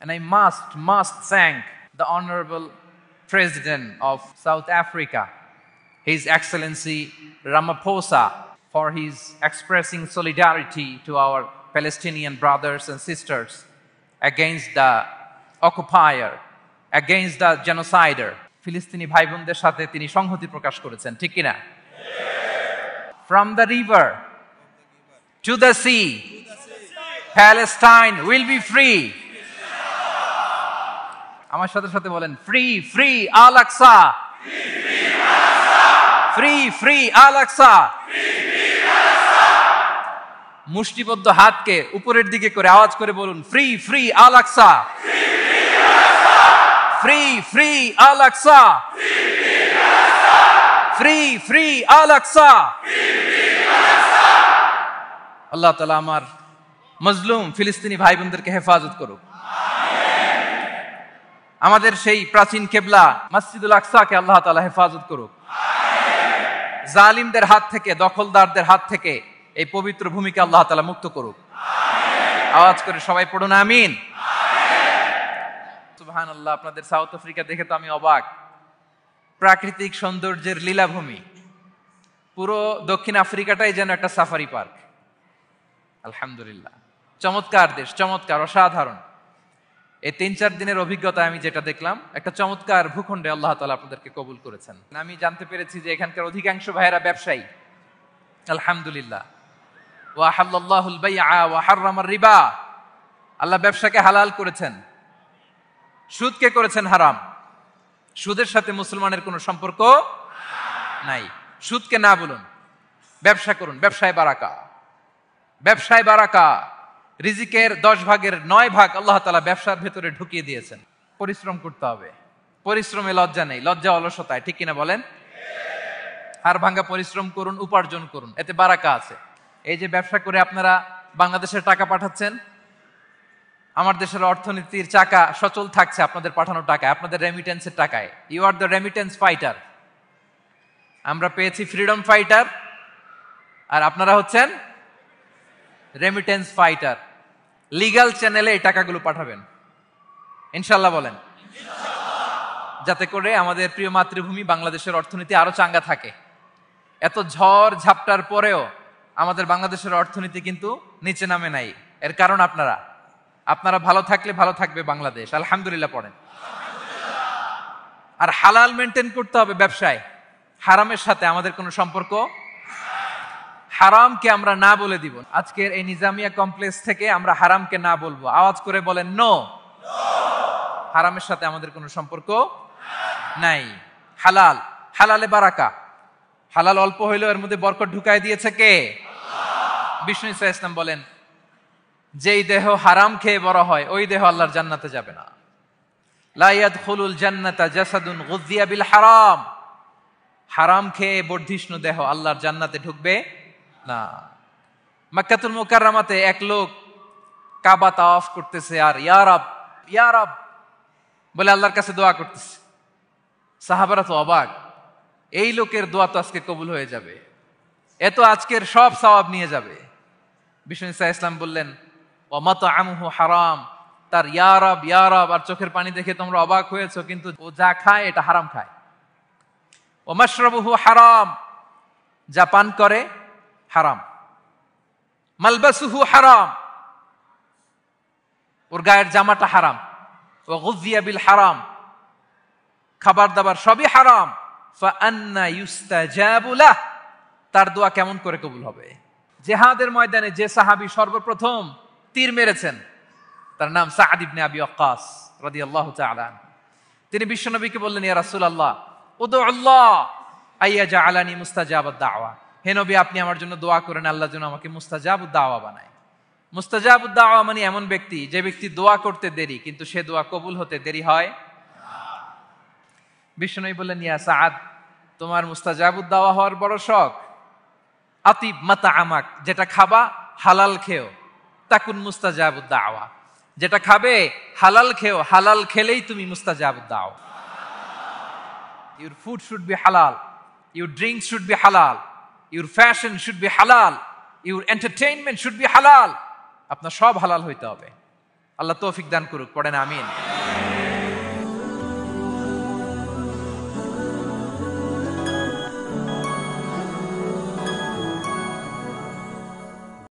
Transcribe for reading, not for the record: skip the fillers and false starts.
And I must thank the Honorable President of South Africa, His Excellency Ramaphosa, for his expressing solidarity to our Palestinian brothers and sisters against the occupier, against the genocider. ফিলিস্তিনি ভাই বোনদের সাথে তিনি সংহতি প্রকাশ করেছেন, ঠিক কিনা? From the river to the sea, Palestine will be free. আমার সাথে সাথে বলেন, ফ্রি ফ্রি আল আকসা, ফ্রি ফ্রি আল আকসা। মুষ্টিবদ্ধ হাতকে উপরের দিকে করে আওয়াজ করে বলুন, ফ্রি ফ্রি আল আকসা, ফ্রি ফ্রি আল আকসা, ফ্রি ফ্রি আল আকসা। আল্লাহ তাআলা আমার মজলুম ফিলিস্তিনি ভাই বোনদেরকে হেফাজত করুক। আমাদের সেই প্রাচীন কেবলা মসজিদুল আকসাকে আল্লাহ তাআলা হেফাজত করুক। জালিমদের হাত থেকে, দখলদারদের হাত থেকে এই পবিত্র ভূমিকে আল্লাহ তাআলা মুক্ত করুক। আওয়াজ করে সবাই পড়ুন আমিন। সুবহানাল্লাহ। আপনাদের সাউথ আফ্রিকা দেখে তো আমি অবাক। প্রাকৃতিক সৌন্দর্যের লীলাভূমি, পুরো দক্ষিণ আফ্রিকাটাই যেন একটা সাফারি পার্ক। আলহামদুলিল্লাহ, চমৎকার দেশ, চমৎকার, অসাধারণ। এই 3-4 দিনের অভিজ্ঞতা আমি যেটা দেখলাম, একটা চমৎকার ভূখণ্ডে আল্লাহ তাআলা আপনাদেরকে কবুল করেছেন। আমি জানতে পেরেছি যে এখানকার অধিকাংশ ভাইয়েরা ব্যবসায়ী। আলহামদুলিল্লাহ। ওয়া হাল্লাল্লাহুল বাইআ ওয়া হাররামার রিবা। আল্লাহ ব্যবসাকে হালাল করেছেন, সুদকে করেছেন হারাম। সুদের সাথে মুসলমানের কোনো সম্পর্ক নাই। সুদকে না বলুন, ব্যবসা করুন। ব্যবসায় বারাকা, ব্যবসায় বারাকা। রিজিকের 10 ভাগের 9 ভাগ আল্লাহ তাআলা ব্যবসার ভেতরে ঢুকিয়ে দিয়েছেন। পরিশ্রম করতে হবে, পরিশ্রমে লজ্জা নেই, লজ্জা অলসতায়, ঠিক কিনা বলেন? হাড় ভাঙ্গা পরিশ্রম করুন, উপার্জন করুন, এতে বারাকা আছে। এই যে ব্যবসা করে আপনারা বাংলাদেশের টাকা পাঠাচ্ছেন, আমার দেশের অর্থনীতির চাকা সচল থাকছে আপনাদের পাঠানো টাকায়, আপনাদের রেমিটেন্সের টাকায়। You are the remittance fighter. আমরা পেয়েছি ফ্রিডম ফাইটার, আর আপনারা হচ্ছেন রেমিটেন্স ফাইটার। লিগ্যাল চ্যানেলে এই টাকাগুলো পাঠাবেন ইনশাল্লাহ, বলেন, যাতে করে আমাদের প্রিয় মাতৃভূমি বাংলাদেশের অর্থনীতি আরো চাঙ্গা থাকে। এত ঝড় ঝাপটার পরেও আমাদের বাংলাদেশের অর্থনীতি কিন্তু নিচে নামে নাই। এর কারণ আপনারা ভালো থাকলে ভালো থাকবে বাংলাদেশ। আলহামদুলিল্লাহ পড়েন। আর হালাল মেনটেন করতে হবে ব্যবসায়। হারামের সাথে আমাদের কোনো সম্পর্ক, হারামকে আমরা না বলে দিব। আজকের এই নিজামিয়া কমপ্লেক্স থেকে আমরা হারামকে না বলবো। আওয়াজ করে বলেন নো। হারামের সাথে আমাদের কোনো সম্পর্ক নাই। হালাল, হালালে বারাকা। হালাল অল্প হইলেও এর মধ্যে বরকত ঢুকায় দিয়েছে কে? বিষ্ণু ইসা ইসলাম বলেন, যেই দেহ হারাম খেয়ে বড় হয় ওই দেহ আল্লাহর জান্নাতে যাবে না। লা ইয়াদখুলুল জান্নাতা জাসাদুন গুযিয়া বিল হারাম। হারাম খেয়ে বর্ধিষ্ণু দেহ আল্লাহর জান্নাতে ঢুকবে না। মক্কাতুল মুকাররমাতে এক লোক কাবা তাওয়াফ করতেছে আর ইয়া রব, ইয়া রব বলে আল্লাহর কাছে দোয়া করতেছে। সাহাবারা তো অবাক, এই লোকের দোয়া তো আজকে কবুল হয়ে যাবে, এত আজকের সব সওয়াব নিয়ে যাবে। বিষ্ণু ইসা ইসলাম বললেন, ওয়া মাতআমুহু হারাম। তার ইয়া রব, ইয়া রব আর চোখের পানি দেখে তোমরা অবাক হয়েছো, কিন্তু ও যা খায় এটা হারাম খায়। ওয়া মাশরাবুহু হারাম, যা পান করে হারাম। মালবাসুহু হারাম, ওর গায়ের জামাটা হারাম। ওয়া গুযিয়া বিল হারাম, খাবার দাবার সবই হারাম। ফাআন্না ইউস্তাজাবু লাহ, তার দোয়া কেমন করে কবুল হবে? জিহাদের ময়দানে যে সাহাবী সর্বপ্রথম তীর মেরেছেন তার নাম সাআদ ইবনে আবি ওয়াক্কাস রাদিয়াল্লাহু তাআলা। তিনি বিশ্বনবীকে বললেন, ইয়া রাসূলুল্লাহ উদউল্লাহ আইয়াজআলানি মুস্তাজাবাদ দাওয়া। হে নবী, আপনি আমার জন্য দোয়া করেন আল্লাহ যেন আমাকে মুস্তাজাবুদ দাওয়া বানায়। মুস্তাজাবুদ দাওয়া মানে এমন ব্যক্তি যে ব্যক্তি দোয়া করতে দেরি কিন্তু সে দোয়া কবুল হতে দেরি হয়। বিশ্বনবী বললেন, ইয়া সাআদ, তোমার মুস্তাজাবুদ দাওয়া হওয়ার বড় শখ। আতিব মাতআমাক, যেটা খাবা হালাল খেও। তাকুন মুস্তাজাবুদ দাওয়া, যেটা খাবে হালাল খেও, হালাল খেলেই তুমি মুস্তাজাবুদ দাওয়া। Your food should be halal, your drinks should be halal, your fashion should be halal, your entertainment should be halal. আপনার সব হালাল হইতে হবে। আল্লাহ তৌফিক দান করুক, পড়েন আমিন।